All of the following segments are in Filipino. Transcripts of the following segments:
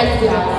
nice job.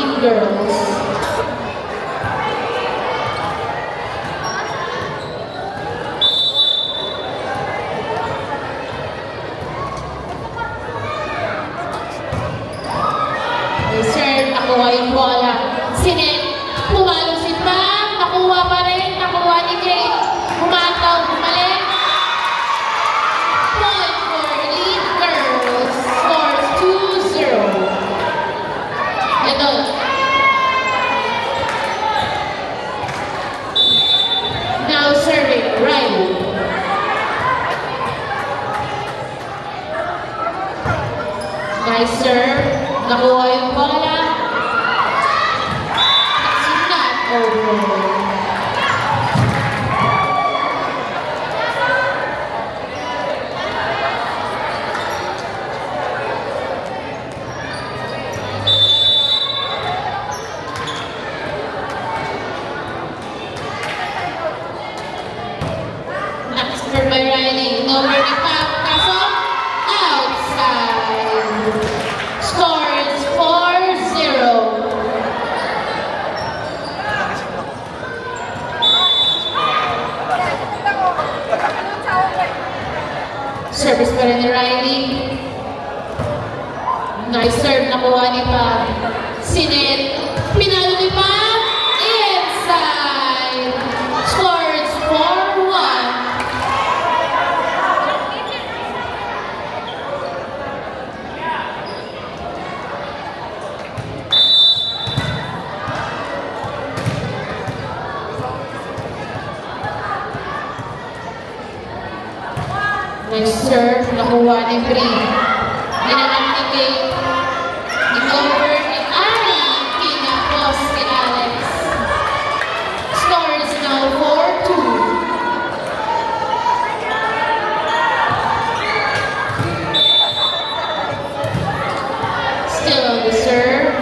Berlin Girls. Sir, nakuha yung bola. Sinet, pumalo si Pam, nakuha pa rin, nakuha ni Kay. Humataw, bumalik. Point for Elite Girls, scores 2-0. Ito. Now serving, Riley. Nice serve. Nakuha yung bola. It's not over. Next serve by Riley. No worry pa. Kaso, outside. Score is 4-0. Service pa rin ni Riley. Nice serve, nakuha ni Pam. Sinet, pinalo ni Pam. Inside. Score is 4-1. Nice serve, nakuha ni Brie. Ginanap ni Kay. In-over ni Ari. Pinapos ni Alex. Score is now 4-2. Still on the serve.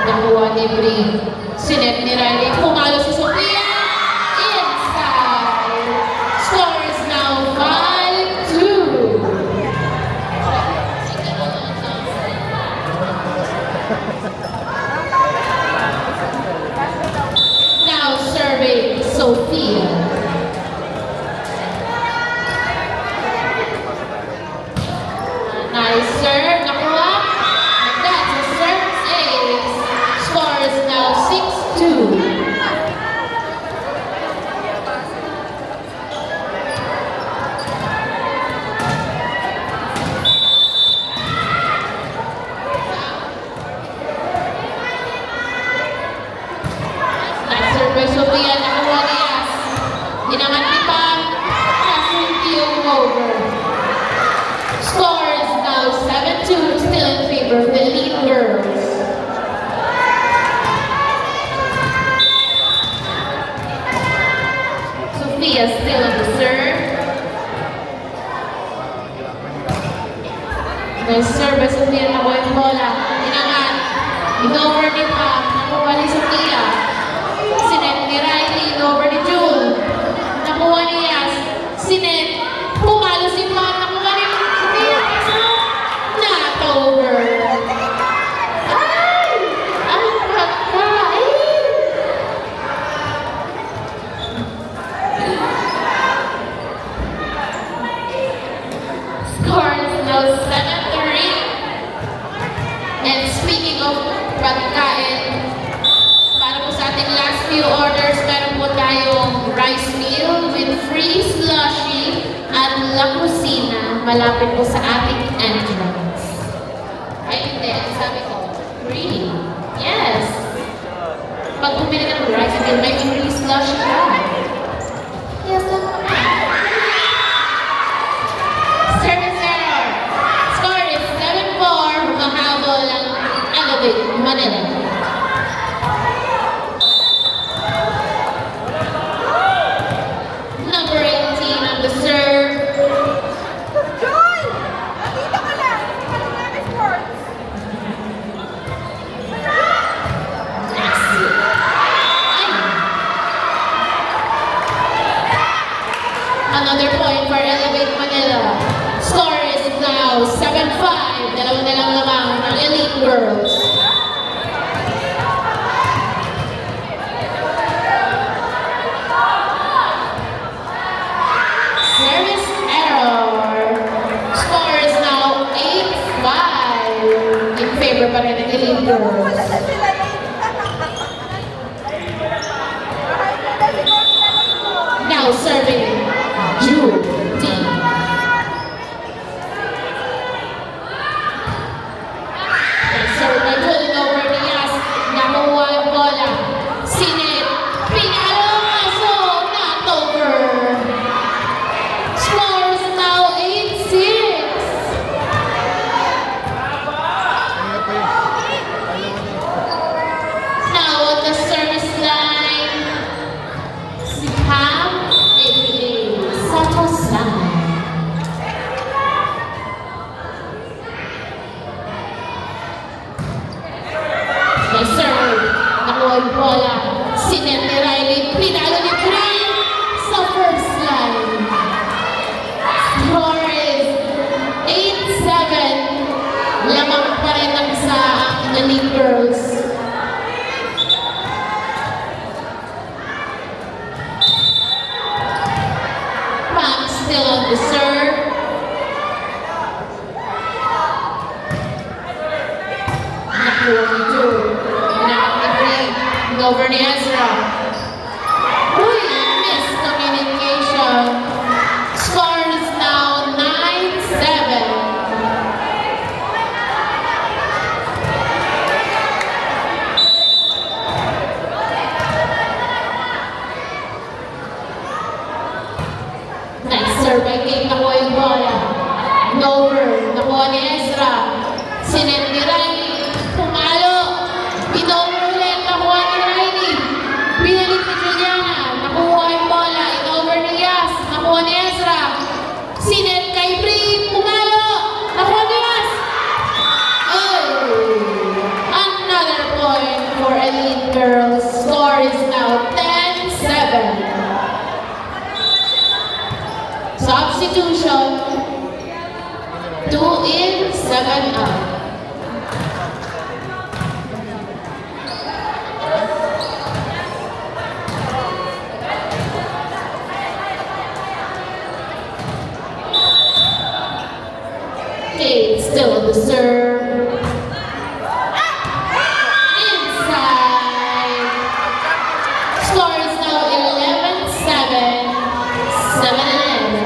Nakuha ni Brie. Sinet ni Riley. Pumalo si Sofia. Inside. Score is now 5-2. Now serving Sofia. Nice serve. Nakuha. And that's a serve ace. Score is now 6-2. Nice serve by Sofia. Nakuha ni Yas. Inangat ni Pam. Kaso hindi yung over. Score is now 7-2. Still in favor of the Elite Girls. Sofia still on the serve. Nice serve by Sofia. Nakuha yung bola. Inangat. In-over ni Pam. Nakuha ni Sofia. Sinet ni Riley. In-over ni June. Nakuha ni Yas. Sinet. Pumalo si Pam. Nakuha ni Sofia. Not over. Ay! Ang pagkain! Score is now 7-3. And speaking of pagkain, para po sa ating last few orders, meron po tayong rice meal with free slushy at La Cucina malapit po sa ating entrance. Ay, hindi. Sabi ko, free. Yes. Pag bumili ka ng rice meal, may free slushy ka. Yes, service error. Score is 7-4. Mahabol ang Elevate Manila. Number 18 on the serve. Joy! Nakita ka lang! Hindi ka lang sports! Another point for Elevate Manila. Score is now 7-5. Dalawa na lang lamang ng Elite Girls. Service error. Score is now 8-5. In favor pa rin ng Elite Girls. Wala na sila eh. Kahit na si Coach na lang po. Now serving Jude D. Serve by Jude over ni Yas. Nakuha ang bola. Sinit. Pinalo ang aso. Not over. Score is now 8-6. Now on the service line, si Pam Emily Satosan. May serve. Nakuha yung bola. Sinet ni Riley. Pinalo ni Brin sa first line. Score is 8-7. Lamang pa rin ang isa ang Elite Girls. Pam still on the serve. Nakuha ni Jude. Pinaka-break. Over ni Ezra. Uy, miscommunication. Score is now 9-7. Nice serve by Kate. Nakuha yung bola. Over. Nakuha ni Ezra. Sinet ni Riley. Pumalo. Pinover ulit. Nakuha ni Riley. Binalik ni Juliana. Nakuha yung bola. Inover ni Yas. Nakuha ni Ezra. Sinet kay Bri. Pumalo. Nakuha ni Yas. Oh. Another point for Elite Girls. Score is now 10-7. Substitution. 2 in, 7 out. Kate still on the serve. Inside. Score is now 11-7. 7-11.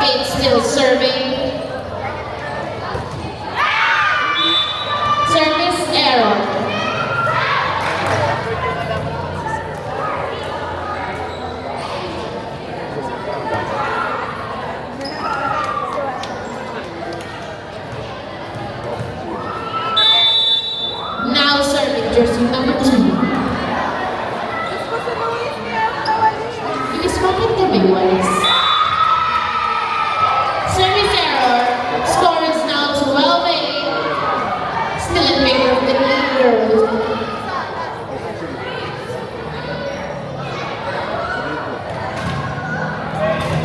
Kate still serving. Service error. Now serving jersey number 2. Gusto si Luis niya ang nawali. Ibig bakit ka may walis? Service error. Score is now 12-8. Still in favor of the Elite Girls.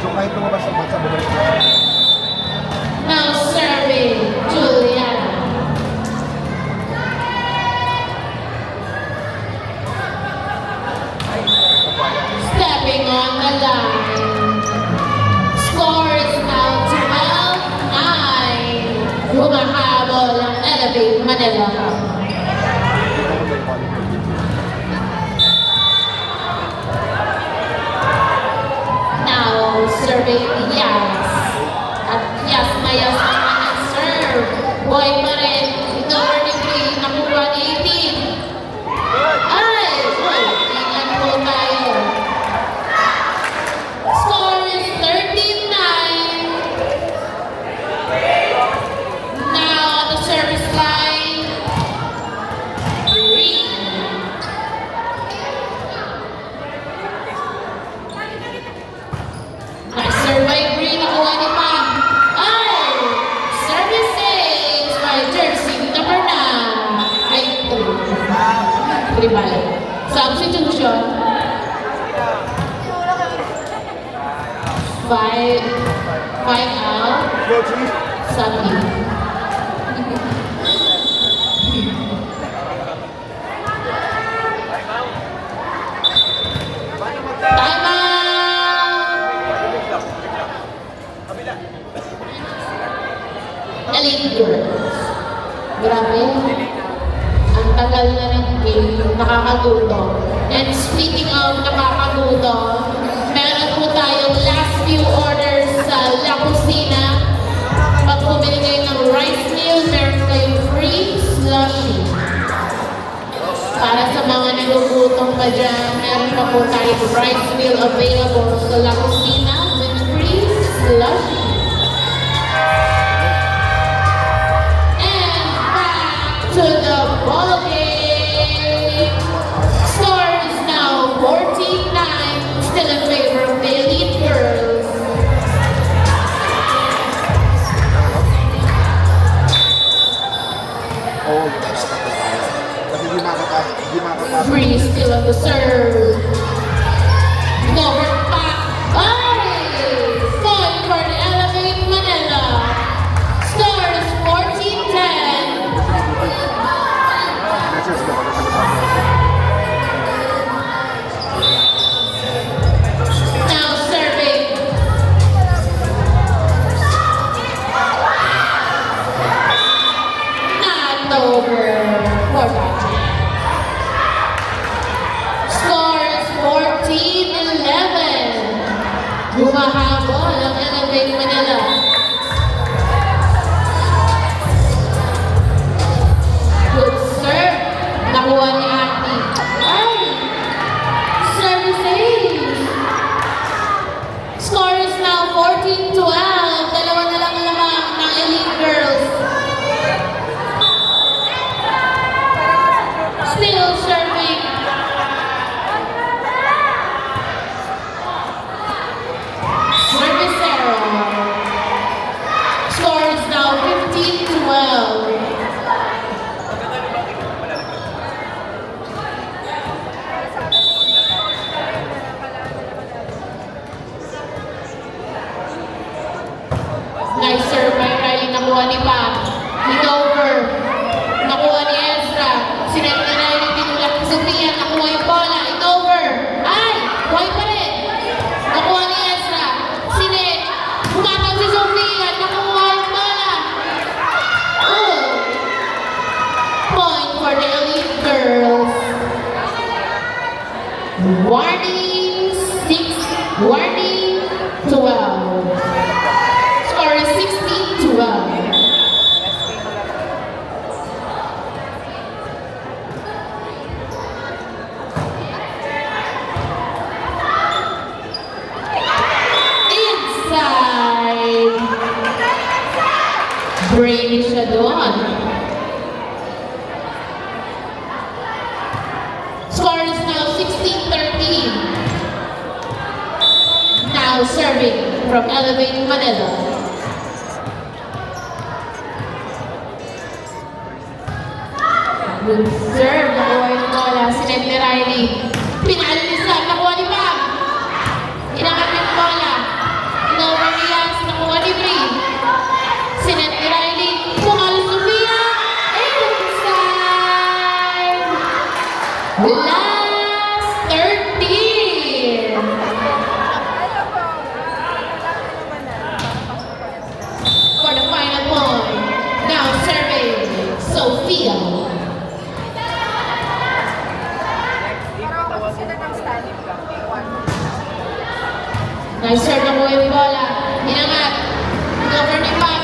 So kahit lumabas ang bansa, bumalik na. Now serving Juliana. Stepping on the line. Score is now 12-9. Humahabol ang Elevate Manila. Now serving Yas. At Yas na Yas naman ang serve. Boy pa rin. Inover ni Green. Nakuha ni 18. Ay! Uy, ingat po tayo. Score is 13-9. Now on the service line. Green. Nice serve by Green. Nakuha ni Pam. Ay! Service is by jersey number 9. Ay, 3. Substitution. Five out. Go, three. Sabi. Time out! Elite girls. Grabe. Ang tagal na ng game. Nakakagutom. And speaking of nakakagutom, meron po tayong last few orders sa La Cocina. Pag bumili kayo ng rice meal, meron kayong free slushy. Para sa mga nagugutom pa dyan, meron pa po tayong rice meal available sa La Cocina with free slushy. And back to the ball game. Score is now 14-9, still in favor of the elite girls. Oh, kasi hindi makapasok. Free still on the serve. Over back. Ay! Point for the Elevate Manila. Score is 14-10. Message ko. Now serving. Not over for Raja. Score is 14-11. Humahabol ang Elevate Manila. Good serve. Nakuha ni Aki. Ay! Service ace. Score is now 14-12. Dalawa na lang lamang ng elite girls. Still serving. Service error. Score is now 15-12. Nice serve by Riley. Nakuha ni Pam. Hit over. Nakuha ni Ezra. Sinet ni Riley. Tinulak ni Sophia. Nakuha yung bola. Hit over. Ay! Buhay pa rin. Nakuha ni Ezra. Sinet. Humatag si Sophia. Nakuha yung bola. Oh! Point for the elite girls. Warning 6. Warning 12. Score is 16-12. Inside. Brainy siya doon. Score is now 16-13. Now serving from Elevate Manila. Good serve. Nakuha yung bola. Sinet ni Riley. Pinalo ni Sam. Nakuha ni Pam. Inangat yung bola. Inover ni Yas. Nakuha ni Brie. Sinet ni Riley. Pumalo Sofia. Inside. Last 13. For the final point. Now serving Sophia. Parang sila ng standing lang. Nice serve na po yung bola. Inangat. Over ni Pam.